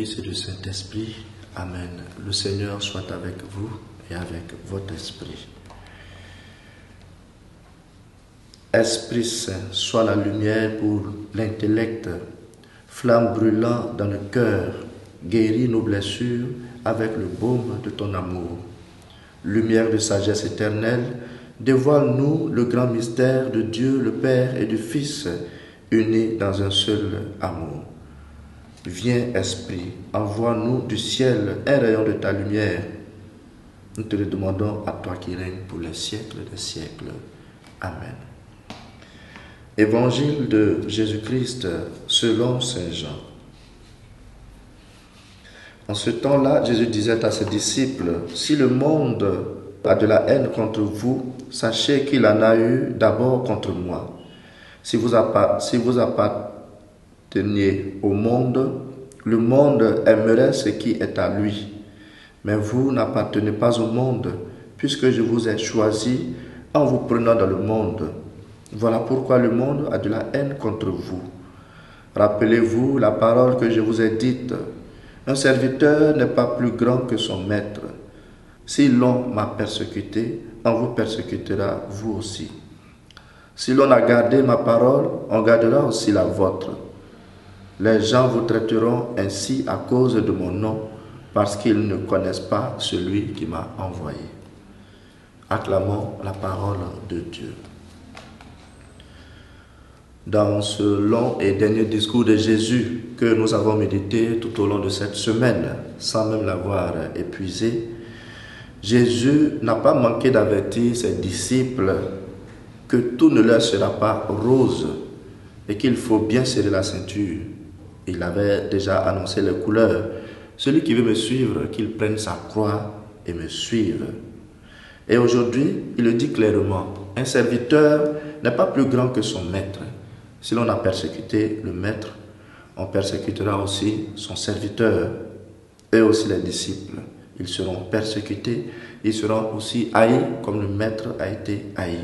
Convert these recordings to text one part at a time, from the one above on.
Fils et du Saint-Esprit. Amen. Le Seigneur soit avec vous et avec votre esprit. Esprit Saint, sois la lumière pour l'intellect, flamme brûlant dans le cœur, guéris nos blessures avec le baume de ton amour. Lumière de sagesse éternelle, dévoile-nous le grand mystère de Dieu le Père et du Fils, unis dans un seul amour. Viens, Esprit, envoie-nous du ciel un rayon de ta lumière. Nous te le demandons à toi qui règnes pour les siècles des siècles. Amen. Évangile de Jésus-Christ selon Saint Jean. En ce temps-là, Jésus disait à ses disciples, « Si le monde a de la haine contre vous, sachez qu'il en a eu d'abord contre moi. Si vous apparteniez au monde, le monde aimerait ce qui est à lui. Mais vous n'appartenez pas au monde, puisque je vous ai choisi en vous prenant dans le monde. Voilà pourquoi le monde a de la haine contre vous. Rappelez-vous la parole que je vous ai dite. Un serviteur n'est pas plus grand que son maître. Si l'on m'a persécuté, on vous persécutera vous aussi. Si l'on a gardé ma parole, on gardera aussi la vôtre. Les gens vous traiteront ainsi à cause de mon nom, parce qu'ils ne connaissent pas celui qui m'a envoyé. » Acclamons la parole de Dieu. Dans ce long et dernier discours de Jésus que nous avons médité tout au long de cette semaine, sans même l'avoir épuisé, Jésus n'a pas manqué d'avertir ses disciples que tout ne leur sera pas rose et qu'il faut bien serrer la ceinture. Il avait déjà annoncé les couleurs. Celui qui veut me suivre, qu'il prenne sa croix et me suive. Et aujourd'hui, il le dit clairement, un serviteur n'est pas plus grand que son maître. Si l'on a persécuté le maître, on persécutera aussi son serviteur et aussi les disciples. Ils seront persécutés, ils seront aussi haïs comme le maître a été haï.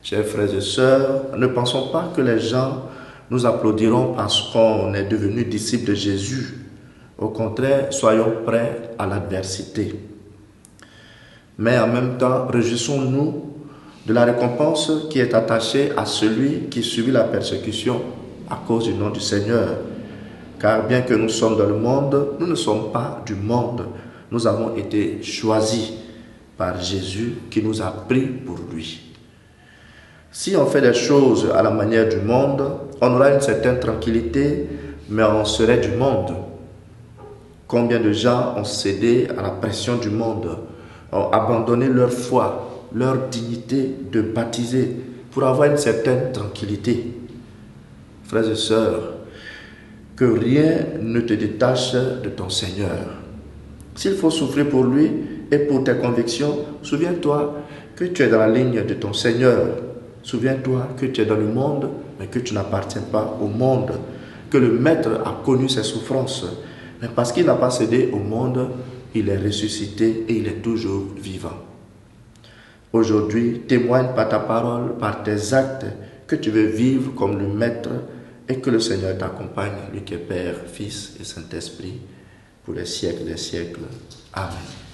Chers frères et sœurs, ne pensons pas que les gens nous applaudiront parce qu'on est devenu disciples de Jésus. Au contraire, soyons prêts à l'adversité. Mais en même temps, réjouissons-nous de la récompense qui est attachée à celui qui subit la persécution à cause du nom du Seigneur. Car bien que nous sommes dans le monde, nous ne sommes pas du monde. Nous avons été choisis par Jésus qui nous a pris pour lui. Si on fait des choses à la manière du monde, on aura une certaine tranquillité, mais on serait du monde. Combien de gens ont cédé à la pression du monde, ont abandonné leur foi, leur dignité de baptiser pour avoir une certaine tranquillité. Frères et sœurs, que rien ne te détache de ton Seigneur. S'il faut souffrir pour lui et pour tes convictions, souviens-toi que tu es dans la ligne de ton Seigneur. Souviens-toi que tu es dans le monde, mais que tu n'appartiens pas au monde. Que le Maître a connu ses souffrances. Mais parce qu'il n'a pas cédé au monde, il est ressuscité et il est toujours vivant. Aujourd'hui, témoigne par ta parole, par tes actes, que tu veux vivre comme le Maître et que le Seigneur t'accompagne, lui qui est Père, Fils et Saint-Esprit, pour les siècles des siècles. Amen.